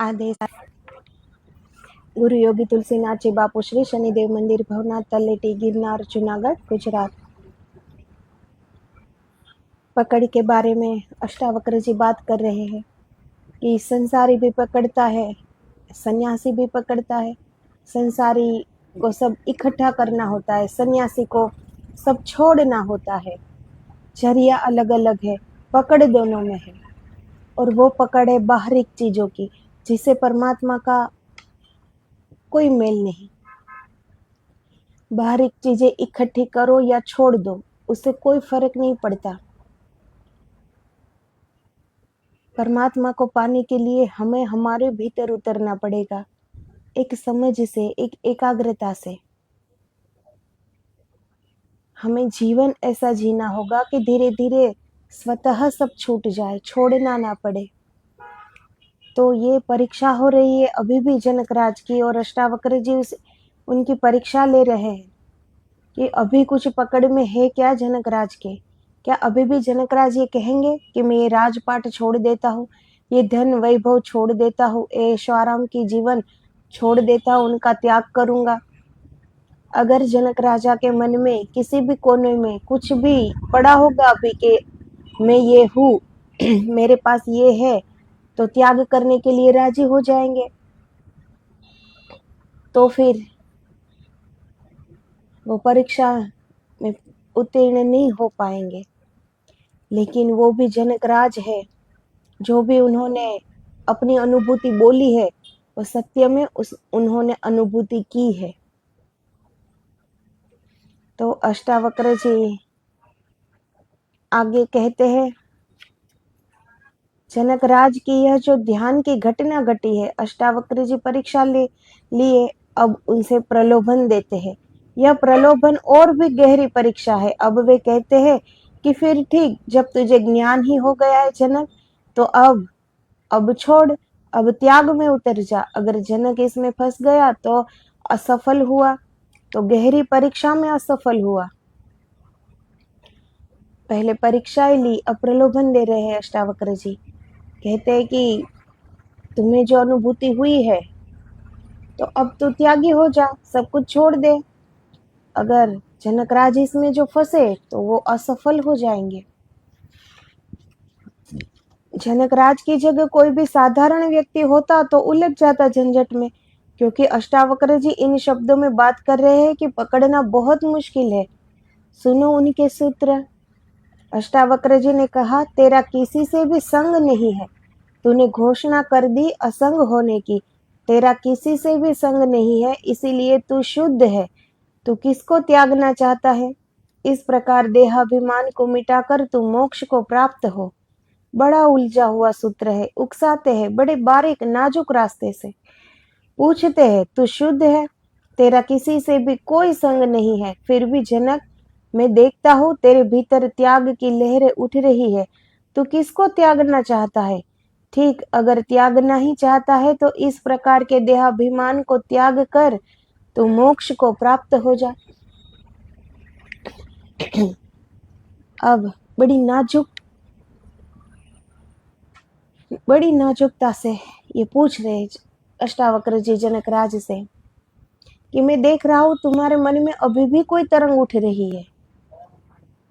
आदेश। गुरु योगी तुलसीनाथ जी बापू, श्री शनिदेव मंदिर, भवनाथ, तलेटी, गिरनार, जूनागढ़, गुजरात। पकड़ के बारे में अष्टावक्र जी बात कर रहे हैं कि संसारी भी पकड़ता है, सन्यासी भी पकड़ता है। संसारी को सब इकट्ठा करना होता है, सन्यासी को सब छोड़ना होता है। जरिया अलग अलग है, पकड़ दोनों में है। और वो पकड़ है बाहरी चीजों की, जिसे परमात्मा का कोई मेल नहीं। बाहरी चीजें इकट्ठी करो या छोड़ दो, उससे कोई फर्क नहीं पड़ता। परमात्मा को पाने के लिए हमें हमारे भीतर उतरना पड़ेगा, एक समझ से, एक एकाग्रता से। हमें जीवन ऐसा जीना होगा कि धीरे धीरे स्वतः सब छूट जाए, छोड़ना ना पड़े। तो ये परीक्षा हो रही है अभी भी जनकराज की, और अष्टावक्र जी उनकी परीक्षा ले रहे हैं कि अभी कुछ पकड़ में है क्या जनकराज के। क्या अभी भी जनकराज ये कहेंगे कि मैं ये राजपाट छोड़ देता हूँ, ये धन वैभव छोड़ देता हूँ, ऐशो आराम की जीवन छोड़ देता हूँ, उनका त्याग करूंगा? अगर जनक राजा के मन में किसी भी कोने में कुछ भी पड़ा होगा अभी कि मैं ये हूँ, मेरे पास ये है, तो त्याग करने के लिए राजी हो जाएंगे। तो फिर वो परीक्षा में उत्तीर्ण नहीं हो पाएंगे। लेकिन वो भी जनकराज है, जो भी उन्होंने अपनी अनुभूति बोली है वो सत्य में उन्होंने अनुभूति की है। तो अष्टावक्र जी आगे कहते हैं, जनकराज की यह जो ध्यान की घटना घटी है, अष्टावक्र जी परीक्षा लिए अब उनसे प्रलोभन देते हैं। यह प्रलोभन और भी गहरी परीक्षा है। अब वे कहते हैं कि फिर ठीक, जब तुझे ज्ञान ही हो गया है जनक, तो अब छोड़, अब त्याग में उतर जा। अगर जनक इसमें फंस गया तो असफल हुआ, तो गहरी परीक्षा में असफल हुआ। पहले परीक्षाएं ली, अब प्रलोभन दे रहे हैं अष्टावक्र जी। कहते हैं कि तुम्हें जो अनुभूति हुई है, तो अब तो त्यागी हो जा, सब कुछ छोड़ दे। अगर जनकराज इसमें जो फंसे तो वो असफल हो जाएंगे। जनकराज की जगह कोई भी साधारण व्यक्ति होता तो उलझ जाता झंझट में, क्योंकि अष्टावक्र जी इन शब्दों में बात कर रहे हैं कि पकड़ना बहुत मुश्किल है। सुनो उनके सूत्र। अष्टावक्र जी ने कहा, तेरा किसी से भी संग नहीं है। तूने घोषणा कर दी असंग होने की। तेरा किसी से भी संग नहीं है, इसीलिए तू शुद्ध है। तू किसको त्यागना चाहता है? इस प्रकार देहाभिमान को मिटाकर तू मोक्ष को प्राप्त हो। बड़ा उलझा हुआ सूत्र है, उकसाते हैं बड़े बारीक नाजुक रास्ते से। पूछते हैं, तू शुद्ध है, तेरा किसी से भी कोई संग नहीं है, फिर भी जनक मैं देखता हूँ तेरे भीतर त्याग की लहरें उठ रही है। तू किसको त्यागना चाहता है? ठीक, अगर त्यागना ही चाहता है तो इस प्रकार के देहाभिमान को त्याग कर तू मोक्ष को प्राप्त हो जा। अब बड़ी नाजुकता से ये पूछ रहे अष्टावक्र जी जनकराज से कि मैं देख रहा हूं तुम्हारे मन में अभी भी कोई तरंग उठ रही है,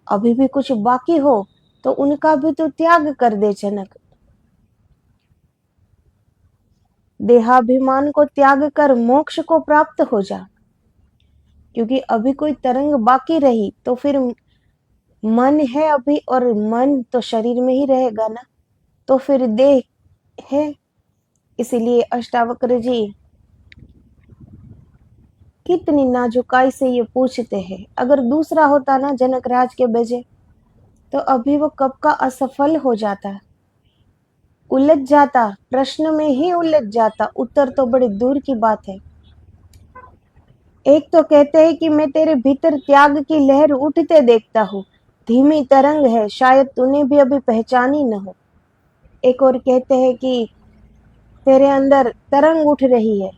अभी भी कुछ बाकी हो तो उनका भी तो त्याग कर दे जनक। देहाभिमान को त्याग कर मोक्ष को प्राप्त हो जा, क्योंकि अभी कोई तरंग बाकी रही तो फिर मन है अभी, और मन तो शरीर में ही रहेगा ना, तो फिर देह है। इसीलिए अष्टावक्र जी कितनी नाजुकाई से ये पूछते हैं। अगर दूसरा होता ना जनकराज के बजे, तो अभी वो कब का असफल हो जाता, उलझ जाता, प्रश्न में ही उलझ जाता, उत्तर तो बड़ी दूर की बात है। एक तो कहते हैं कि मैं तेरे भीतर त्याग की लहर उठते देखता हूँ, धीमी तरंग है, शायद तूने भी अभी पहचानी न हो। एक और कहते हैं कि तेरे अंदर तरंग उठ रही है,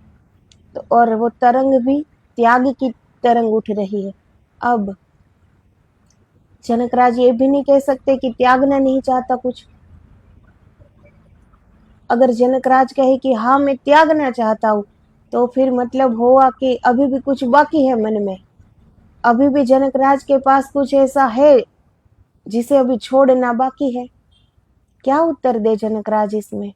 तो और वो तरंग भी त्याग की तरंग उठ रही है। अब जनकराज ये भी नहीं कह सकते कि त्यागना नहीं चाहता कुछ। अगर जनकराज कहे कि हाँ मैं त्यागना चाहता हूँ, तो फिर मतलब हुआ कि अभी भी कुछ बाकी है मन में, अभी भी जनकराज के पास कुछ ऐसा है जिसे अभी छोड़ना बाकी है। क्या उत्तर दे जनकराज इसमें?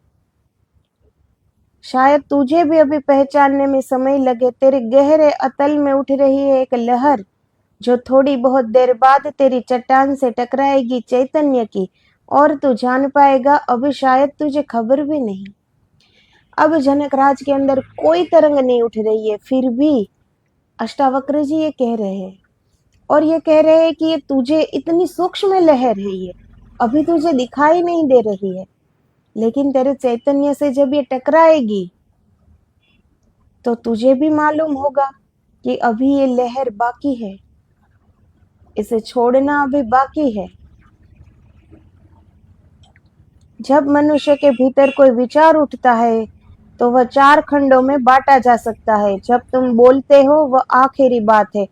शायद तुझे भी अभी पहचानने में समय लगे। तेरे गहरे अतल में उठ रही है एक लहर, जो थोड़ी बहुत देर बाद तेरी चट्टान से टकराएगी चैतन्य की, और तू जान पाएगा अभी शायद तुझे खबर भी नहीं। अब जनकराज के अंदर कोई तरंग नहीं उठ रही है, फिर भी अष्टावक्र जी ये कह रहे हैं, और ये कह रहे हैं कि ये तुझे इतनी सूक्ष्म लहर है, ये अभी तुझे दिखाई नहीं दे रही है, लेकिन तेरे चैतन्य से जब ये टकराएगी तो तुझे भी मालूम होगा कि अभी ये लहर बाकी है, इसे छोड़ना अभी बाकी है। जब मनुष्य के भीतर कोई विचार उठता है तो वह 4 खंडों में बांटा जा सकता है। जब तुम बोलते हो वह आखिरी बात है।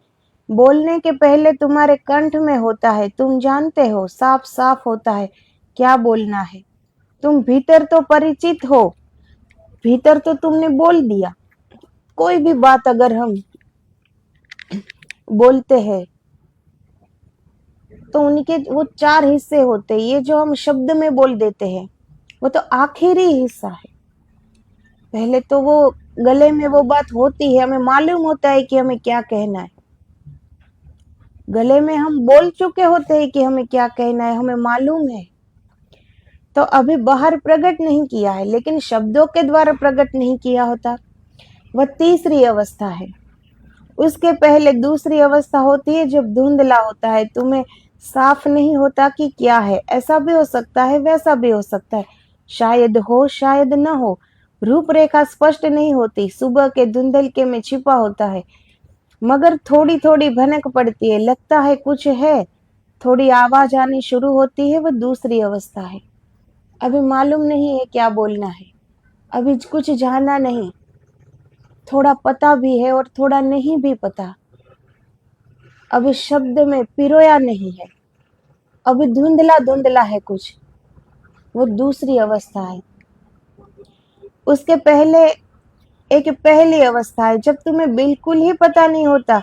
बोलने के पहले तुम्हारे कंठ में होता है, तुम जानते हो, साफ साफ होता है क्या बोलना है। तुम भीतर तो परिचित हो, भीतर तो तुमने बोल दिया। कोई भी बात अगर हम बोलते हैं तो उनके वो 4 हिस्से होते हैं। ये जो हम शब्द में बोल देते हैं वो तो आखिरी हिस्सा है। पहले तो वो गले में वो बात होती है, हमें मालूम होता है कि हमें क्या कहना है। गले में हम बोल चुके होते हैं कि हमें क्या कहना है, हमें मालूम है। तो अभी बाहर प्रकट नहीं किया है, लेकिन शब्दों के द्वारा प्रकट नहीं किया होता। वह तीसरी अवस्था है। उसके पहले दूसरी अवस्था होती है जब धुंधला होता है, तुम्हें साफ नहीं होता कि क्या है। ऐसा भी हो सकता है, वैसा भी हो सकता है, शायद हो शायद न हो। रूपरेखा स्पष्ट नहीं होती, सुबह के धुंधलके में छिपा होता है, मगर थोड़ी थोड़ी भनक पड़ती है, लगता है कुछ है, थोड़ी आवाज आनी शुरू होती है। वह दूसरी अवस्था है। अभी मालूम नहीं है क्या बोलना है, अभी कुछ जाना नहीं, थोड़ा पता भी है और थोड़ा नहीं भी पता, अभी शब्द में पिरोया नहीं है, अभी धुंधला धुंधला है कुछ। वो दूसरी अवस्था है। उसके पहले एक पहली अवस्था है जब तुम्हें बिल्कुल ही पता नहीं होता,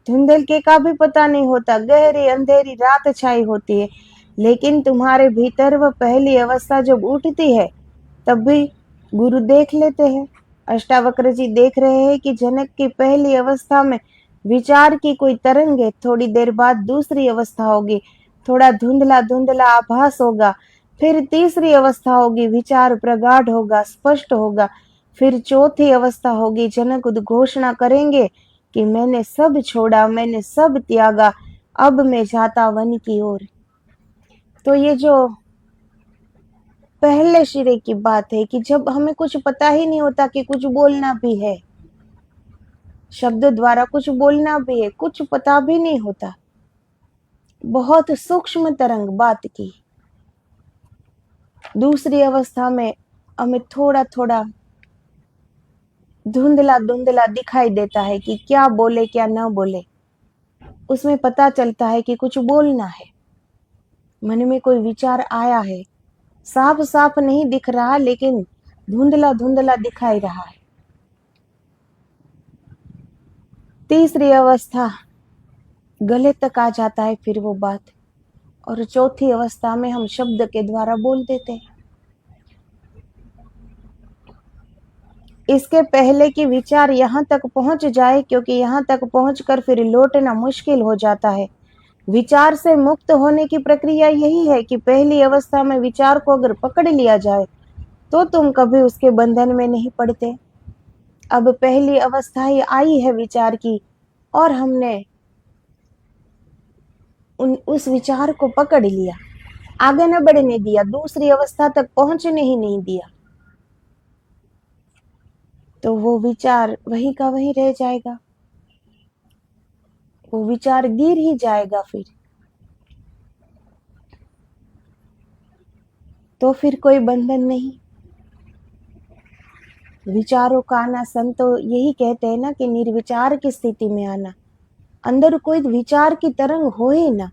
धुंधलके का भी पता नहीं होता, गहरी अंधेरी रात छाई होती है, लेकिन तुम्हारे भीतर वह पहली अवस्था जब उठती है तब भी गुरु देख लेते हैं। अष्टावक्र जी देख रहे हैं कि जनक की पहली अवस्था में विचार की कोई तरंग है, थोड़ी देर बाद दूसरी अवस्था होगी, थोड़ा धुंधला धुंधला आभास होगा, फिर तीसरी अवस्था होगी, विचार प्रगाढ़ होगा, स्पष्ट होगा, फिर चौथी अवस्था होगी, जनक उद्घोषणा करेंगे कि मैंने सब छोड़ा, मैंने सब त्यागा, अब मैं जाता वन की ओर। तो ये जो पहले सिरे की बात है कि जब हमें कुछ पता ही नहीं होता कि कुछ बोलना भी है, शब्द द्वारा कुछ बोलना भी है, कुछ पता भी नहीं होता, बहुत सूक्ष्म तरंग बात की। दूसरी अवस्था में हमें थोड़ा थोड़ा धुंधला धुंधला दिखाई देता है कि क्या बोले क्या न बोले। उसमें पता चलता है कि कुछ बोलना है, मन में कोई विचार आया है, साफ साफ नहीं दिख रहा लेकिन धुंधला धुंधला दिखाई रहा है। तीसरी अवस्था गले तक आ जाता है फिर वो बात, और चौथी अवस्था में हम शब्द के द्वारा बोल देते हैं। इसके पहले कि विचार यहाँ तक पहुंच जाए, क्योंकि यहाँ तक पहुंचकर फिर लौटना मुश्किल हो जाता है। विचार से मुक्त होने की प्रक्रिया यही है कि पहली अवस्था में विचार को अगर पकड़ लिया जाए तो तुम कभी उसके बंधन में नहीं पड़ते। अब पहली अवस्था ही आई है विचार की, और हमने उस विचार को पकड़ लिया, आगे न बढ़ने दिया, दूसरी अवस्था तक पहुंचने ही नहीं दिया, तो वो विचार वहीं का वहीं रह जाएगा, वो विचार गिर ही जाएगा फिर। तो फिर कोई बंधन नहीं। विचारों का आना, संत तो यही कहते हैं ना कि निर्विचार की स्थिति में आना, अंदर कोई विचार की तरंग हो ही ना,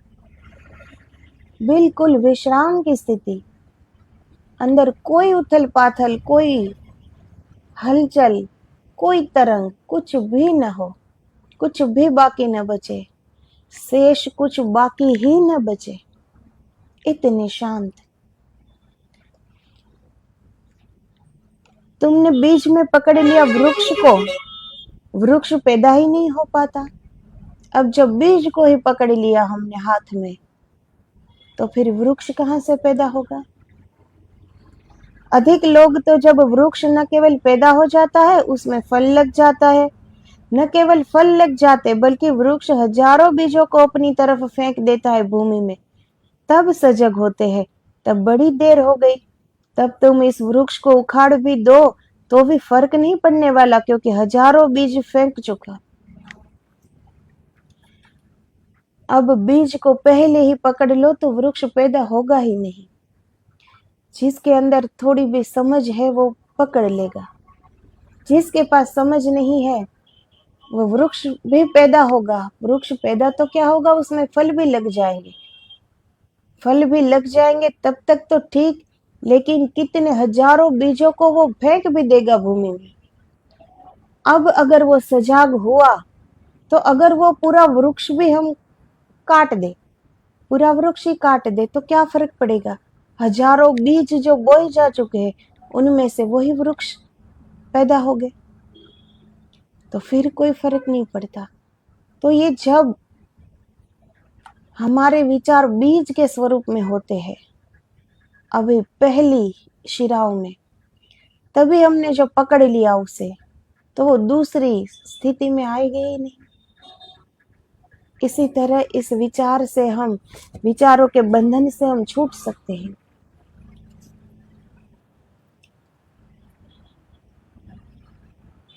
बिल्कुल विश्राम की स्थिति। अंदर कोई उथल पाथल, कोई हलचल, कोई तरंग, कुछ भी न हो, कुछ भी बाकी न बचे, शेष कुछ बाकी ही न बचे, इतने शांत। तुमने बीज में पकड़ लिया वृक्ष को, वृक्ष पैदा ही नहीं हो पाता। अब जब बीज को ही पकड़ लिया हमने हाथ में, तो फिर वृक्ष कहाँ से पैदा होगा? अधिक लोग तो जब वृक्ष न केवल पैदा हो जाता है, उसमें फल लग जाता है, न केवल फल लग जाते बल्कि वृक्ष हजारों बीजों को अपनी तरफ फेंक देता है भूमि में, तब सजग होते हैं। तब बड़ी देर हो गई। तब तुम इस वृक्ष को उखाड़ भी दो तो भी फर्क नहीं पड़ने वाला, क्योंकि हजारों बीज फेंक चुका। अब बीज को पहले ही पकड़ लो तो वृक्ष पैदा होगा ही नहीं। जिसके अंदर थोड़ी भी समझ है वो पकड़ लेगा, जिसके पास समझ नहीं है वो वृक्ष भी पैदा होगा। वृक्ष पैदा तो क्या होगा, उसमें फल भी लग जाएंगे, फल भी लग जाएंगे, तब तक तो ठीक, लेकिन कितने हजारों बीजों को वो फेंक भी देगा भूमि में। अब अगर वो सजाग हुआ तो अगर वो पूरा वृक्ष भी हम काट दे, पूरा वृक्ष ही काट दे तो क्या फर्क पड़ेगा? हजारों बीज जो बोए जा चुके हैं उनमें से वही वृक्ष पैदा हो गए, तो फिर कोई फर्क नहीं पड़ता। तो ये जब हमारे विचार बीज के स्वरूप में होते हैं अभी पहली शिराओं में, तभी हमने जो पकड़ लिया उसे, तो वो दूसरी स्थिति में आएगी ही नहीं। इसी तरह इस विचार से हम, विचारों के बंधन से हम छूट सकते हैं।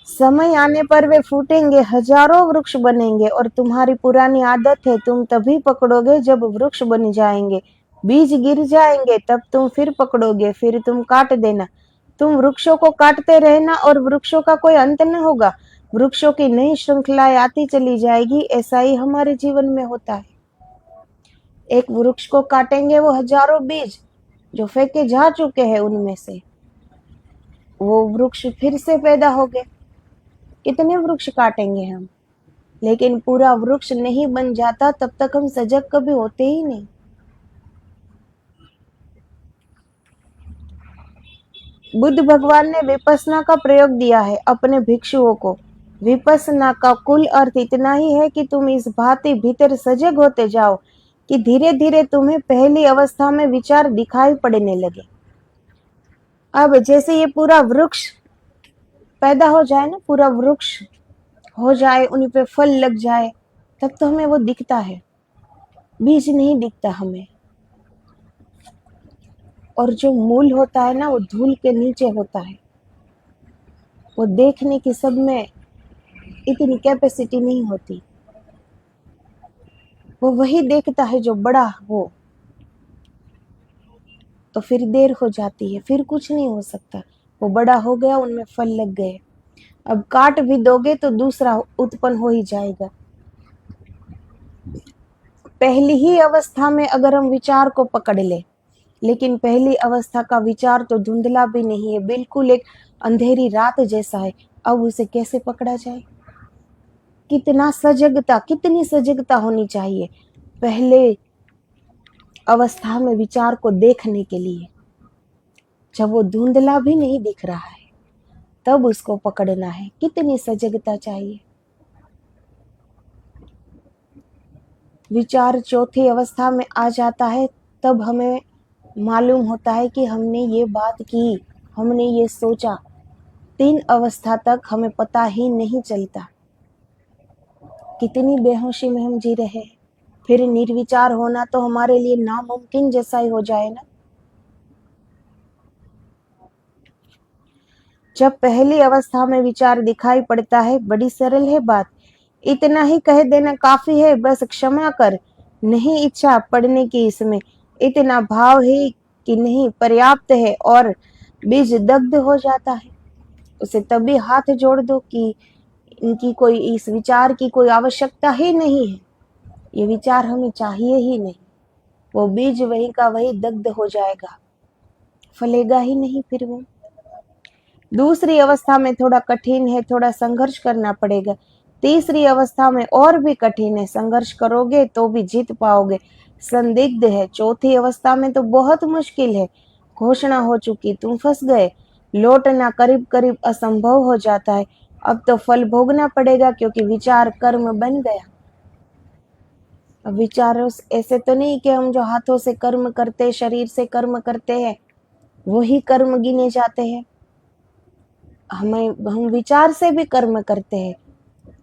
समय आने पर वे फूटेंगे, हजारों वृक्ष बनेंगे, और तुम्हारी पुरानी आदत है तुम तभी पकड़ोगे जब वृक्ष बन जाएंगे। बीज गिर जाएंगे तब तुम फिर पकड़ोगे, फिर तुम काट देना। तुम वृक्षों को काटते रहना और वृक्षों का कोई अंत न होगा। वृक्षों की नई श्रृंखलाएं आती चली जाएगी। ऐसा ही हमारे जीवन में होता है। एक वृक्ष को काटेंगे, वो हजारों बीज जो फेंके जा चुके हैं उनमें से वो वृक्ष फिर से पैदा हो गए। कितने वृक्ष काटेंगे हम, लेकिन पूरा वृक्ष नहीं बन जाता तब तक हम सजग कभी होते ही नहीं। बुद्ध भगवान ने विपस्सना का प्रयोग दिया है अपने भिक्षुओं को। विपस्सना का कुल अर्थ इतना ही है कि तुम इस भांति भीतर सजग होते जाओ कि धीरे धीरे तुम्हें पहली अवस्था में विचार दिखाई पड़ने लगे। अब जैसे ये पूरा वृक्ष पैदा हो जाए ना, पूरा वृक्ष हो जाए, उन पे फल लग जाए, तब तो हमें वो दिखता है, बीज नहीं दिखता हमें। और जो मूल होता है ना, वो धूल के नीचे होता है। वो देखने की सब में इतनी कैपेसिटी नहीं होती। वो वही देखता है जो बड़ा हो, तो फिर देर हो जाती है, फिर कुछ नहीं हो सकता। वो बड़ा हो गया, उनमें फल लग गए। अब काट भी दोगे तो दूसरा उत्पन्न हो ही जाएगा। पहली ही अवस्था में अगर हम विचार को पकड़ ले, लेकिन पहली अवस्था का विचार तो धुंधला भी नहीं है, बिल्कुल एक अंधेरी रात जैसा है। अब उसे कैसे पकड़ा जाए? कितनी सजगता होनी चाहिए पहले अवस्था में विचार को देखने के लिए। जब वो धुंधला भी नहीं दिख रहा है तब उसको पकड़ना है, कितनी सजगता चाहिए। विचार चौथी अवस्था में आ जाता है, तब हमें मालूम होता है कि हमने ये बात की, हमने ये सोचा। 3 अवस्था तक हमें पता ही नहीं चलता। कितनी बेहोशी में हम जी रहे हैं। फिर निर्विचार होना तो हमारे लिए नामुमकिन जैसा ही हो जाए ना। जब पहली अवस्था में विचार दिखाई पड़ता है, बड़ी सरल है बात, इतना ही कह देना काफी है, बस क्षमा कर, नहीं इच्छा पढ़ने की इसमें, इतना भाव है कि नहीं पर्याप्त है, और बीज दग्ध हो जाता है। उसे तभी हाथ जोड़ दो कि इनकी कोई, इस विचार की कोई आवश्यकता ही नहीं है, ये विचार हमें चाहिए ही नहीं। वो बीज वही का वही दग्ध हो जाएगा। फलेगा ही नहीं फिर वो। दूसरी अवस्था में थोड़ा कठिन है, थोड़ा संघर्ष करना पड़ेगा। तीसरी अवस्था में और भी कठिन है, संघर्ष करोगे तो भी जीत पाओगे, संदिग्ध है। चौथी अवस्था में तो बहुत मुश्किल है, घोषणा हो चुकी, तुम फंस गए, लौटना करीब करीब असंभव हो जाता है। अब तो फल भोगना पड़ेगा क्योंकि विचार कर्म बन गया। अब विचारों ऐसे तो नहीं कि हम जो हाथों से कर्म करते, शरीर से कर्म करते हैं, वही कर्म गिने जाते हैं। हम विचार से भी कर्म करते हैं,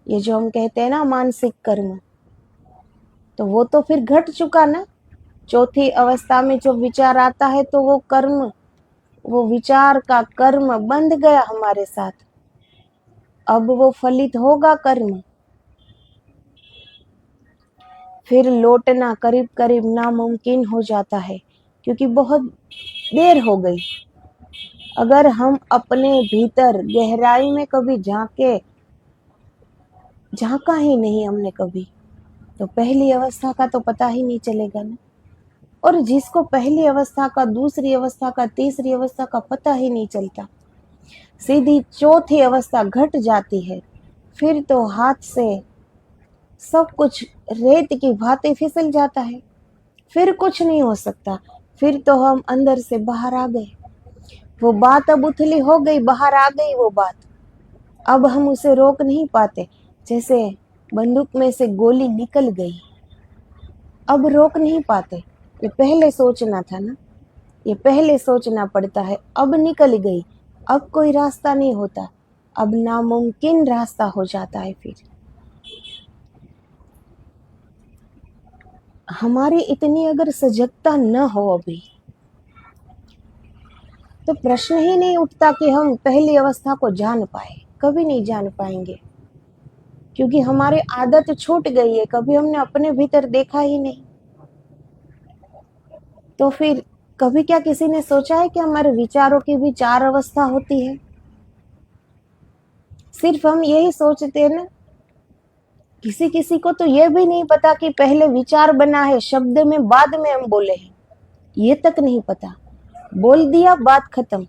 ये जो हम कहते हैं ना मानसिक कर्म, तो वो तो फिर घट चुका ना। चौथी अवस्था में जो विचार आता है तो वो कर्म, वो विचार का कर्म बंध गया हमारे साथ, अब वो फलित होगा कर्म। फिर लौटना करीब करीब नामुमकिन हो जाता है क्योंकि बहुत देर हो गई। अगर हम अपने भीतर गहराई में कभी झांका ही नहीं हमने कभी, तो पहली अवस्था का तो पता ही नहीं चलेगा ना। और जिसको पहली अवस्था का, दूसरी अवस्था का, तीसरी अवस्था का पता ही नहीं चलता, सीधी चौथी अवस्था घट जाती है, फिर तो हाथ से सब कुछ रेत की भांति फिसल जाता है, फिर कुछ नहीं हो सकता। फिर तो हम अंदर से बाहर आ गए, वो बात अब उथली हो गई, बाहर आ गई वो बात, अब हम उसे रोक नहीं पाते। जैसे बंदूक में से गोली निकल गई, अब रोक नहीं पाते। ये पहले सोचना था ना, ये पहले सोचना पड़ता है। अब निकल गई, अब कोई रास्ता नहीं होता, अब नामुमकिन रास्ता हो जाता है। फिर हमारी इतनी अगर सजगता न हो अभी, तो प्रश्न ही नहीं उठता कि हम पहली अवस्था को जान पाए। कभी नहीं जान पाएंगे क्योंकि हमारी आदत छूट गई है, कभी हमने अपने भीतर देखा ही नहीं। तो फिर कभी क्या किसी ने सोचा है कि हमारे विचारों की भी चार अवस्था होती है? सिर्फ हम यही सोचते हैं ना। किसी किसी को तो ये भी नहीं पता कि पहले विचार बना है, शब्द में बाद में हम बोले हैं, ये तक नहीं पता, बोल दिया बात खत्म।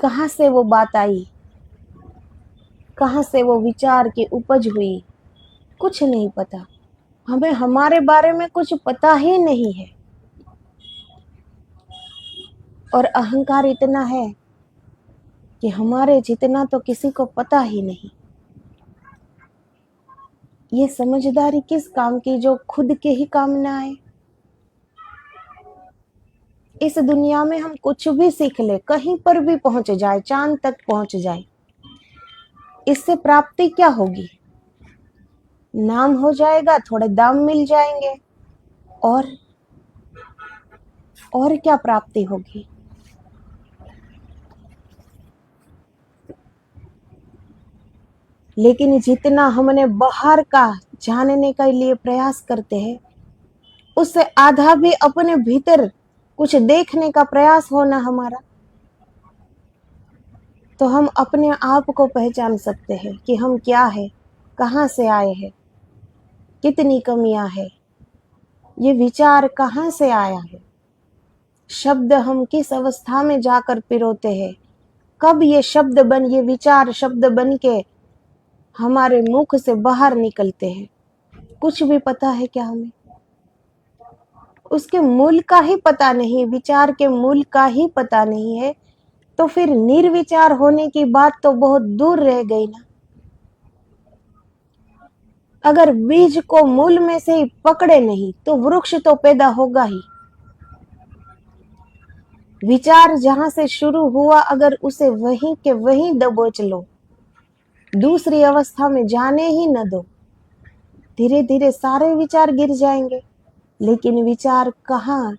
कहां से वो बात आई, कहां से वो विचार की उपज हुई, कुछ नहीं पता। हमें हमारे बारे में कुछ पता ही नहीं है, और अहंकार इतना है कि हमारे जितना तो किसी को पता ही नहीं। ये समझदारी किस काम की जो खुद के ही काम ना आए। इस दुनिया में हम कुछ भी सीख ले, कहीं पर भी पहुंच जाए, चांद तक पहुंच जाए, इससे प्राप्ति क्या होगी? नाम हो जाएगा, थोड़े दाम मिल जाएंगे, और क्या प्राप्ति होगी? लेकिन जितना हमने बाहर का जानने के लिए प्रयास करते हैं, उससे आधा भी अपने भीतर कुछ देखने का प्रयास होना हमारा, तो हम अपने आप को पहचान सकते हैं कि हम क्या है, कहाँ से आए हैं, कितनी कमियां हैं, ये विचार कहाँ से आया है, शब्द हम किस अवस्था में जाकर पिरोते हैं, कब ये विचार शब्द बन के हमारे मुख से बाहर निकलते हैं, कुछ भी पता है क्या हमें? उसके मूल का ही पता नहीं, विचार के मूल का ही पता नहीं है, तो फिर निर्विचार होने की बात तो बहुत दूर रह गई ना। अगर बीज को मूल में से ही पकड़े नहीं तो वृक्ष तो पैदा होगा ही। विचार जहां से शुरू हुआ, अगर उसे वहीं के वहीं दबोच लो, दूसरी अवस्था में जाने ही न दो, धीरे धीरे सारे विचार गिर जाएंगे। लेकिन विचार कहाँ,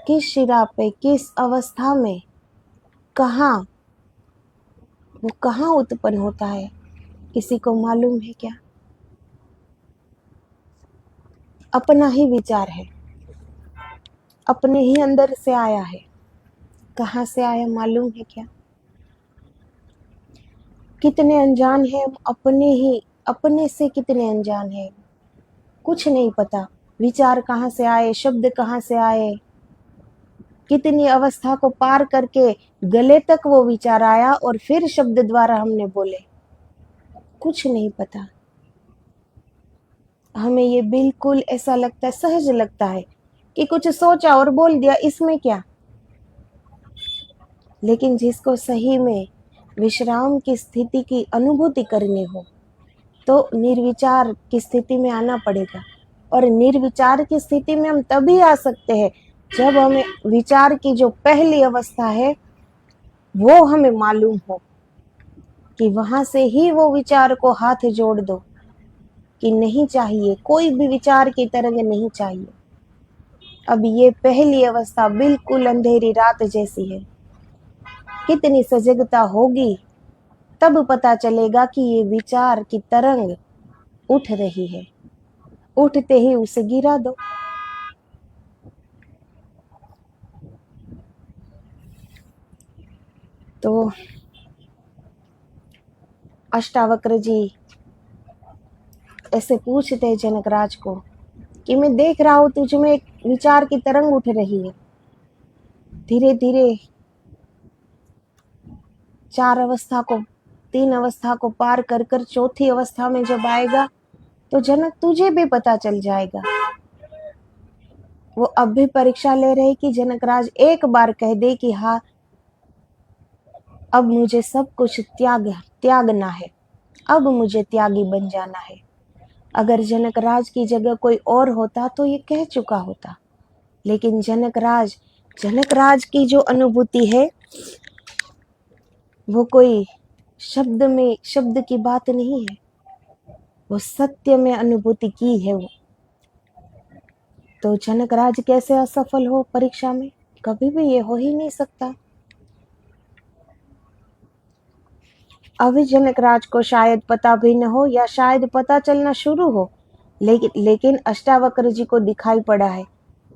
किस शिरा पे, किस अवस्था में, कहाँ, वो कहाँ उत्पन्न होता है, किसी को मालूम है क्या? अपना ही विचार है, अपने ही अंदर से आया है, कहाँ से आया मालूम है क्या? कितने अनजान हैं हम अपने से, कितने अनजान हैं, कुछ नहीं पता। विचार कहाँ से आए, शब्द कहाँ से आए, कितनी अवस्था को पार करके गले तक वो विचार आया और फिर शब्द द्वारा हमने बोले, कुछ नहीं पता। हमें ये बिल्कुल ऐसा लगता है, सहज लगता है कि कुछ सोचा और बोल दिया, इसमें क्या। लेकिन जिसको सही में विश्राम की स्थिति की अनुभूति करनी हो तो निर्विचार की स्थिति में आना पड़ेगा। और निर्विचार की स्थिति में हम तभी आ सकते हैं जब हमें विचार की जो पहली अवस्था है वो हमें मालूम हो, कि वहां से ही वो विचार को हाथ जोड़ दो कि नहीं चाहिए, कोई भी विचार की तरंग नहीं चाहिए। अब ये पहली अवस्था बिल्कुल अंधेरी रात जैसी है। कितनी सजगता होगी तब पता चलेगा कि ये विचार की तरंग उठ रही है, उठते ही उसे गिरा दो। तो अष्टावक्र जी ऐसे पूछते जनकराज को कि मैं देख रहा हूं तुझ में एक विचार की तरंग उठ रही है, धीरे धीरे तीन अवस्था को पार कर कर चौथी अवस्था में जब आएगा तो जनक तुझे भी पता चल जाएगा। वो अब भी परीक्षा ले रहे कि जनकराज एक बार कह दे कि हाँ अब मुझे सब कुछ त्यागना है, अब मुझे त्यागी बन जाना है। अगर जनकराज की जगह कोई और होता तो ये कह चुका होता, लेकिन जनकराज की जो अनुभूति है वो कोई शब्द की बात नहीं है, वो सत्य में अनुभूति की है वो। तो जनकराज कैसे असफल हो परीक्षा में, कभी भी ये हो ही नहीं सकता। अभी जनकराज को शायद पता भी न हो या शायद पता चलना शुरू हो, लेकिन अष्टावक्र जी को दिखाई पड़ा है,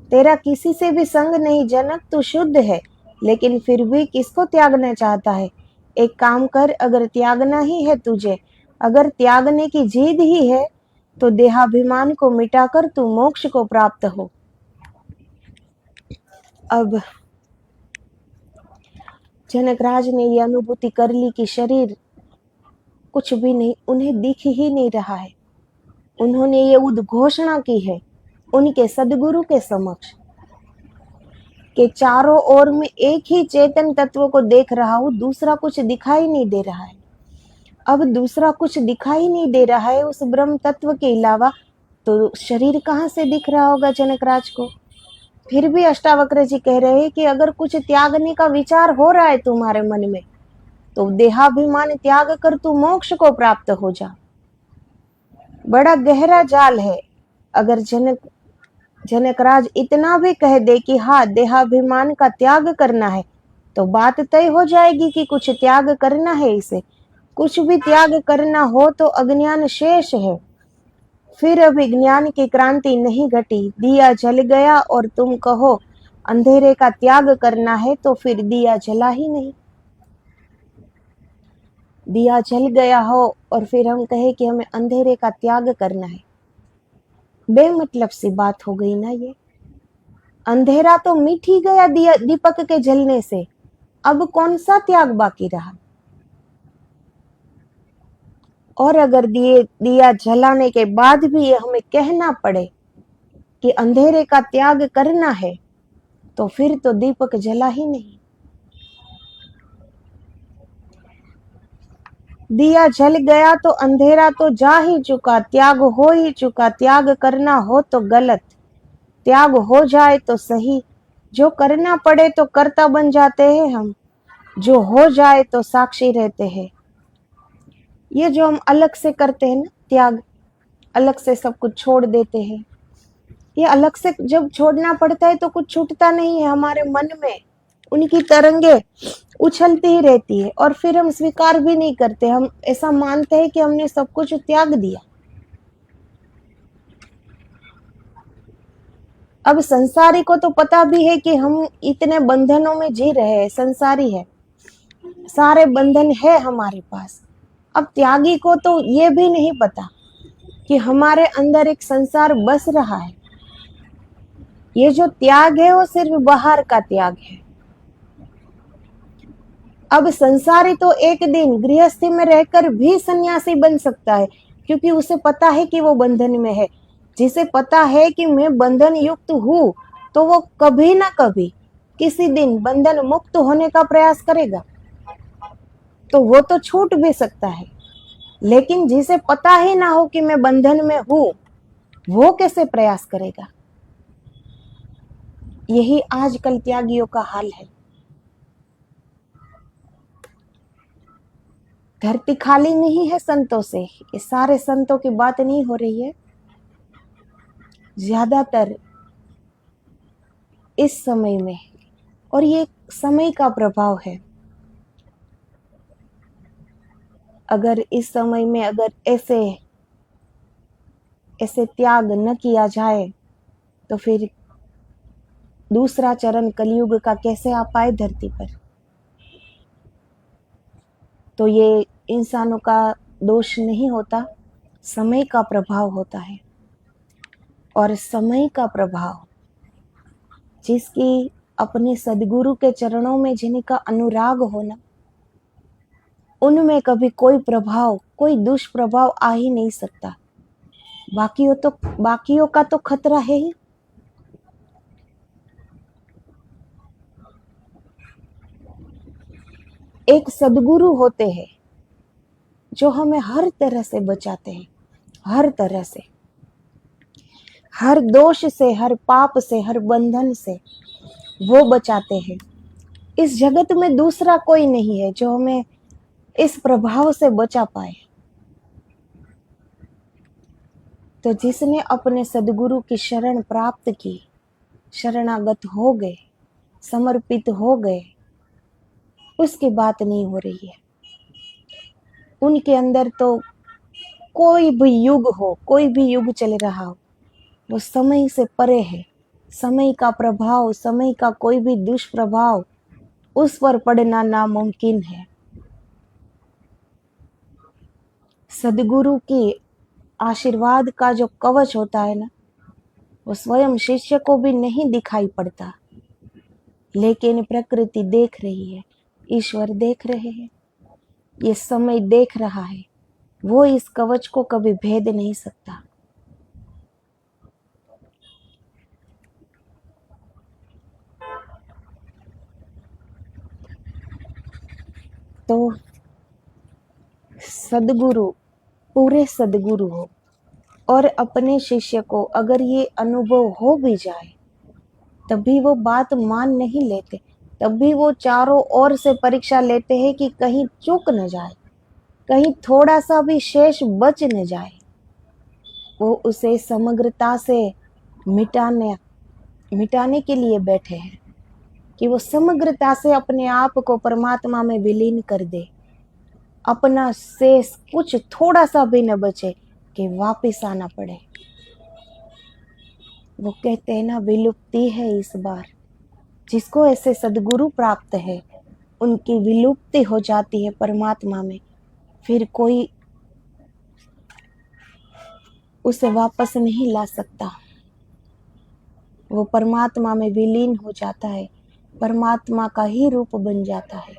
तेरा किसी से भी संग नहीं जनक, तू शुद्ध है, लेकिन फिर भी किसको त्यागना चाहता है। एक काम कर, अगर त्यागना ही है तुझे, अगर त्यागने की जिद ही है तो देहाभिमान को मिटाकर तू मोक्ष को प्राप्त हो। अब जनकराज ने यह अनुभूति कर ली कि शरीर कुछ भी नहीं, उन्हें दिख ही नहीं रहा है। उन्होंने ये उद्घोषणा की है उनके सदगुरु के समक्ष कि चारों ओर में एक ही चेतन तत्व को देख रहा हूं, दूसरा कुछ दिखाई नहीं दे रहा है। अब दूसरा कुछ दिखाई नहीं दे रहा है उस ब्रह्म तत्व के अलावा, तो शरीर कहाँ से दिख रहा होगा जनकराज को। फिर भी अष्टावक्र जी कह रहे हैं कि अगर कुछ त्यागने का विचार हो रहा है तुम्हारे मन में तो देहाभिमान त्याग कर तू मोक्ष को प्राप्त हो जा। बड़ा गहरा जाल है। अगर जनकराज इतना भी कह दे कि हाँ देहाभिमान का त्याग करना है तो बात तय हो जाएगी कि कुछ त्याग करना है। इसे कुछ भी त्याग करना हो तो अज्ञान शेष है। फिर अभी ज्ञान की क्रांति नहीं घटी, दिया जल गया और तुम कहो अंधेरे का त्याग करना है तो फिर दिया जला ही नहीं। दिया जल गया हो और फिर हम कहे कि हमें अंधेरे का त्याग करना है, बेमतलब सी बात हो गई ना। ये अंधेरा तो मिट ही गया दीपक के जलने से, अब कौन सा त्याग बाकी रहा। और अगर दिया जलाने के बाद भी ये हमें कहना पड़े कि अंधेरे का त्याग करना है तो फिर तो दीपक जला ही नहीं। दिया जल गया तो अंधेरा तो जा ही चुका, त्याग हो ही चुका। त्याग करना हो तो गलत, त्याग हो जाए तो सही। जो करना पड़े तो कर्ता बन जाते हैं हम, जो हो जाए तो साक्षी रहते हैं। ये जो हम अलग से करते हैं ना त्याग, अलग से सब कुछ छोड़ देते हैं, ये अलग से जब छोड़ना पड़ता है तो कुछ छूटता नहीं है। हमारे मन में उनकी तरंगे उछलती ही रहती है और फिर हम स्वीकार भी नहीं करते। हम ऐसा मानते हैं कि हमने सब कुछ त्याग दिया। अब संसारी को तो पता भी है कि हम इतने बंधनों में जी रहे हैं, संसारी है, सारे बंधन है हमारे पास। अब त्यागी को तो ये भी नहीं पता कि हमारे अंदर एक संसार बस रहा है, ये जो त्याग है वो सिर्फ बाहर का त्याग है। अब संसारी तो एक दिन गृहस्थी में रहकर भी सन्यासी बन सकता है, क्योंकि उसे पता है कि वो बंधन में है। जिसे पता है कि मैं बंधन युक्त हूँ, तो वो कभी ना कभी किसी दिन बंधन मुक्त होने का प्रयास करेगा, तो वो तो छूट भी सकता है। लेकिन जिसे पता ही ना हो कि मैं बंधन में हूँ, वो कैसे प्रयास करेगा? यही आजकल त्यागियों का हाल है। धरती खाली नहीं है संतों से। ये सारे संतों की बात नहीं हो रही है। ज्यादातर इस समय में, और ये समय का प्रभाव है, अगर इस समय में अगर ऐसे ऐसे त्याग न किया जाए तो फिर दूसरा चरण कलयुग का कैसे आ पाए धरती पर? तो ये इंसानों का दोष नहीं होता, समय का प्रभाव होता है। और समय का प्रभाव, जिसकी अपने सदगुरु के चरणों में जिनका अनुराग होना, उनमें कभी कोई प्रभाव, कोई दुष्प्रभाव आ ही नहीं सकता। बाकियों का तो खतरा है ही। एक सदगुरु होते हैं जो हमें हर तरह से बचाते हैं, हर तरह से, हर दोष से, हर पाप से, हर बंधन से वो बचाते हैं। इस जगत में दूसरा कोई नहीं है जो हमें इस प्रभाव से बचा पाए। तो जिसने अपने सदगुरु की शरण प्राप्त की, शरणागत हो गए, समर्पित हो गए, उसकी बात नहीं हो रही है। उनके अंदर तो कोई भी युग हो, कोई भी युग चल रहा हो, वो समय से परे है। समय का प्रभाव, समय का कोई भी दुष्प्रभाव उस पर पड़ना नामुमकिन है। सदगुरु की आशीर्वाद का जो कवच होता है ना, वो स्वयं शिष्य को भी नहीं दिखाई पड़ता, लेकिन प्रकृति देख रही है, ईश्वर देख रहे हैं, ये समय देख रहा है। वो इस कवच को कभी भेद नहीं सकता। तो सदगुरु, पूरे सदगुरु हो और अपने शिष्य को अगर ये अनुभव हो भी जाए, तभी वो बात मान नहीं लेते। तभी वो चारों ओर से परीक्षा लेते हैं कि कहीं चूक न जाए, कहीं थोड़ा सा भी शेष बच न जाए। वो उसे समग्रता से मिटाने मिटाने के लिए बैठे हैं, कि वो समग्रता से अपने आप को परमात्मा में विलीन कर दे, अपना शेष कुछ थोड़ा सा भी न बचे कि वापिस आना पड़े। वो कहते हैं ना, विलुप्ति है इस बार। जिसको ऐसे सदगुरु प्राप्त है, उनकी विलुप्ति हो जाती है परमात्मा में। फिर कोई उसे वापस नहीं ला सकता। वो परमात्मा में विलीन हो जाता है, परमात्मा का ही रूप बन जाता है।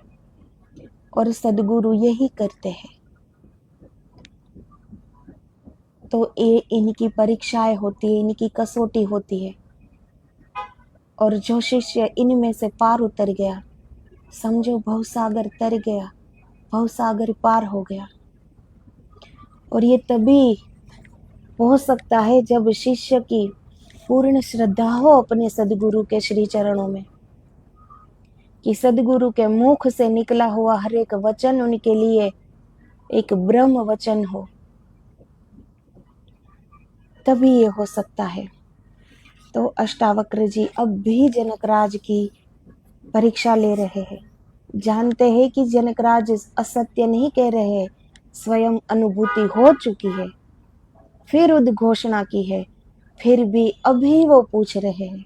और सदगुरु यही करते हैं। तो ये इनकी परीक्षाएं होती है, इनकी कसौटी होती है। और जो शिष्य इनमें से पार उतर गया, समझो भवसागर तर गया, भवसागर पार हो गया। और ये तभी हो सकता है जब शिष्य की पूर्ण श्रद्धा हो अपने सदगुरु के श्री चरणों में, कि सदगुरु के मुख से निकला हुआ हर एक वचन उनके लिए एक ब्रह्म वचन हो, तभी ये हो सकता है। तो अष्टावक्र जी अब भी जनकराज की परीक्षा ले रहे हैं। जानते हैं कि जनकराज असत्य नहीं कह रहे हैं, स्वयं अनुभूति हो चुकी है, फिर उद्घोषणा की है, फिर भी अभी वो पूछ रहे हैं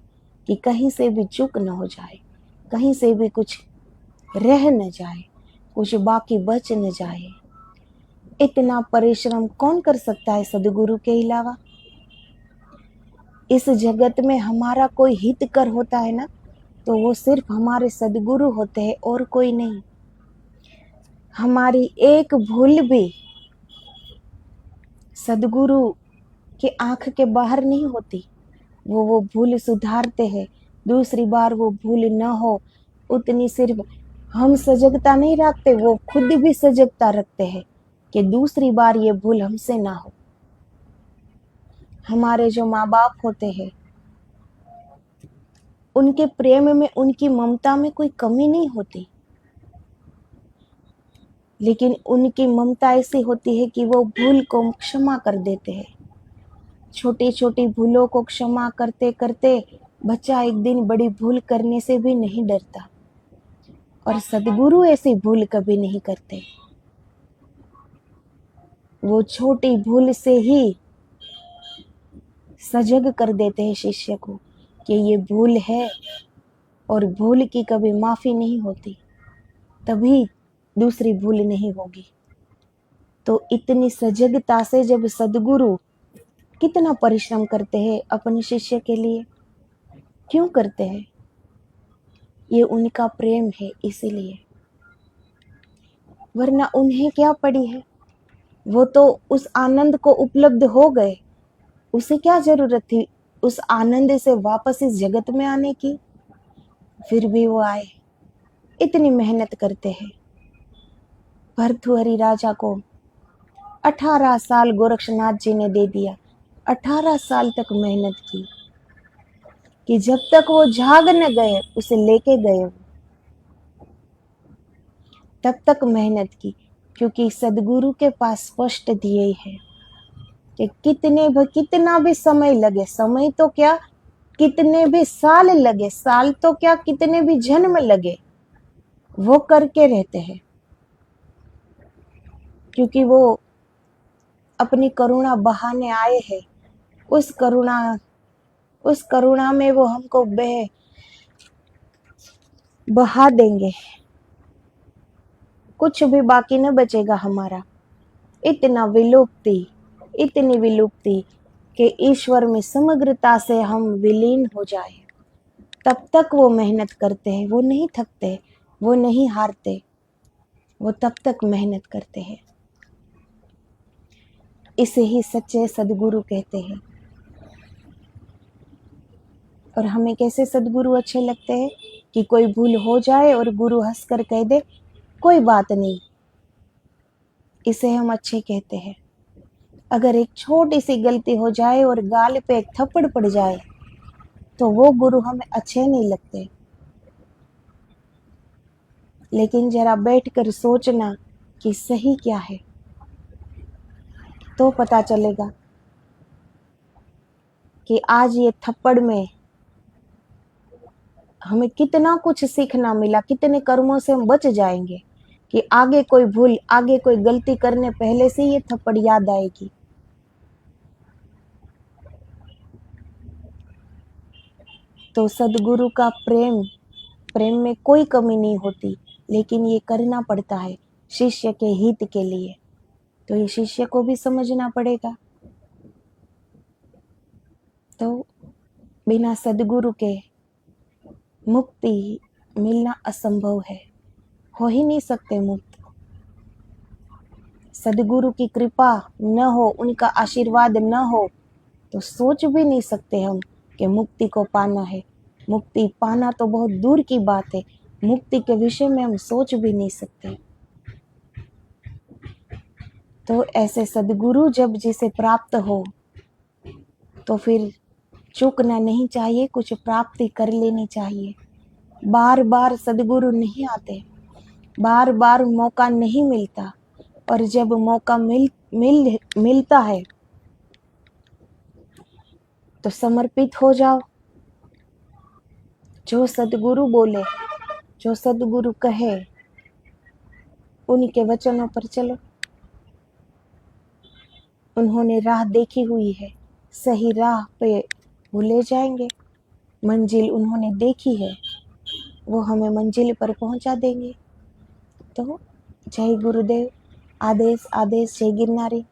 कि कहीं से भी चूक न हो जाए, कहीं से भी कुछ रह न जाए, कुछ बाकी बच न जाए। इतना परिश्रम कौन कर सकता है सदगुरु के अलावा? इस जगत में हमारा कोई हितकर होता है ना, तो वो सिर्फ हमारे सदगुरु होते हैं और कोई नहीं। हमारी एक भूल भी सदगुरु की आंख के बाहर नहीं होती। वो भूल सुधारते हैं, दूसरी बार वो भूल न हो उतनी सिर्फ हम सजगता नहीं रखते, वो खुद भी सजगता रखते हैं कि दूसरी बार ये भूल हमसे ना हो। हमारे जो माँ बाप होते हैं, उनके प्रेम में, उनकी ममता में कोई कमी नहीं होती, लेकिन उनकी ममता ऐसी होती है कि वो भूल को क्षमा कर देते हैं। छोटी छोटी भूलों को क्षमा करते करते बच्चा एक दिन बड़ी भूल करने से भी नहीं डरता, और सदगुरु ऐसी भूल कभी नहीं करते। वो छोटी भूल से ही सजग कर देते हैं शिष्य को कि ये भूल है, और भूल की कभी माफी नहीं होती, तभी दूसरी भूल नहीं होगी। तो इतनी सजगता से जब सदगुरु कितना परिश्रम करते हैं अपने शिष्य के लिए, क्यों करते हैं? ये उनका प्रेम है इसीलिए, वरना उन्हें क्या पड़ी है? वो तो उस आनंद को उपलब्ध हो गए, उसे क्या जरूरत थी उस आनंद से वापस इस जगत में आने की? फिर भी वो आए, इतनी मेहनत करते हैं। भर्तृहरि राजा को 18 साल गोरक्षनाथ जी ने दे दिया। 18 साल तक मेहनत की कि जब तक वो जाग न गए उसे लेके गए, तब तक मेहनत की, क्योंकि सदगुरु के पास स्पष्ट दिए है कि कितना भी समय लगे, समय तो क्या, कितने भी साल लगे, साल तो क्या, कितने भी जन्म लगे, वो करके रहते हैं, क्योंकि वो अपनी करुणा बहाने आए हैं। उस करुणा में वो हमको बहा देंगे, कुछ भी बाकी न बचेगा हमारा। इतनी विलुप्ति कि ईश्वर में समग्रता से हम विलीन हो जाए, तब तक वो मेहनत करते हैं। वो नहीं थकते, वो नहीं हारते, वो तब तक मेहनत करते हैं। इसे ही सच्चे सदगुरु कहते हैं। और हमें कैसे सदगुरु अच्छे लगते हैं कि कोई भूल हो जाए और गुरु हंसकर कह दे कोई बात नहीं, इसे हम अच्छे कहते हैं। अगर एक छोटी सी गलती हो जाए और गाल पे एक थप्पड़ पड़ जाए तो वो गुरु हमें अच्छे नहीं लगते। लेकिन जरा बैठकर सोचना कि सही क्या है, तो पता चलेगा कि आज ये थप्पड़ में हमें कितना कुछ सीखना मिला, कितने कर्मों से हम बच जाएंगे कि आगे कोई भूल, आगे कोई गलती करने पहले से ये थप्पड़ याद आएगी। तो सदगुरु का प्रेम में कोई कमी नहीं होती, लेकिन ये करना पड़ता है शिष्य के हित के लिए। तो ये शिष्य को भी समझना पड़ेगा। तो बिना सदगुरु के मुक्ति मिलना असंभव है, हो ही नहीं सकते मुक्त। सदगुरु की कृपा न हो, उनका आशीर्वाद न हो, तो सोच भी नहीं सकते हम कि मुक्ति को पाना है। मुक्ति पाना तो बहुत दूर की बात है, मुक्ति के विषय में हम सोच भी नहीं सकते। तो ऐसे सदगुरु जब जिसे प्राप्त हो, तो फिर चूकना नहीं चाहिए, कुछ प्राप्ति कर लेनी चाहिए। बार बार सदगुरु नहीं आते, बार बार मौका नहीं मिलता, और जब मौका मिलता है तो समर्पित हो जाओ। जो सदगुरु बोले, जो सदगुरु कहे, उनके वचनों पर चलो। उन्होंने राह देखी हुई है, सही राह पे वो ले जाएंगे। मंजिल उन्होंने देखी है, वो हमें मंजिल पर पहुंचा देंगे। तो जय गुरुदेव। आदेश आदेश, जय गिरनारी।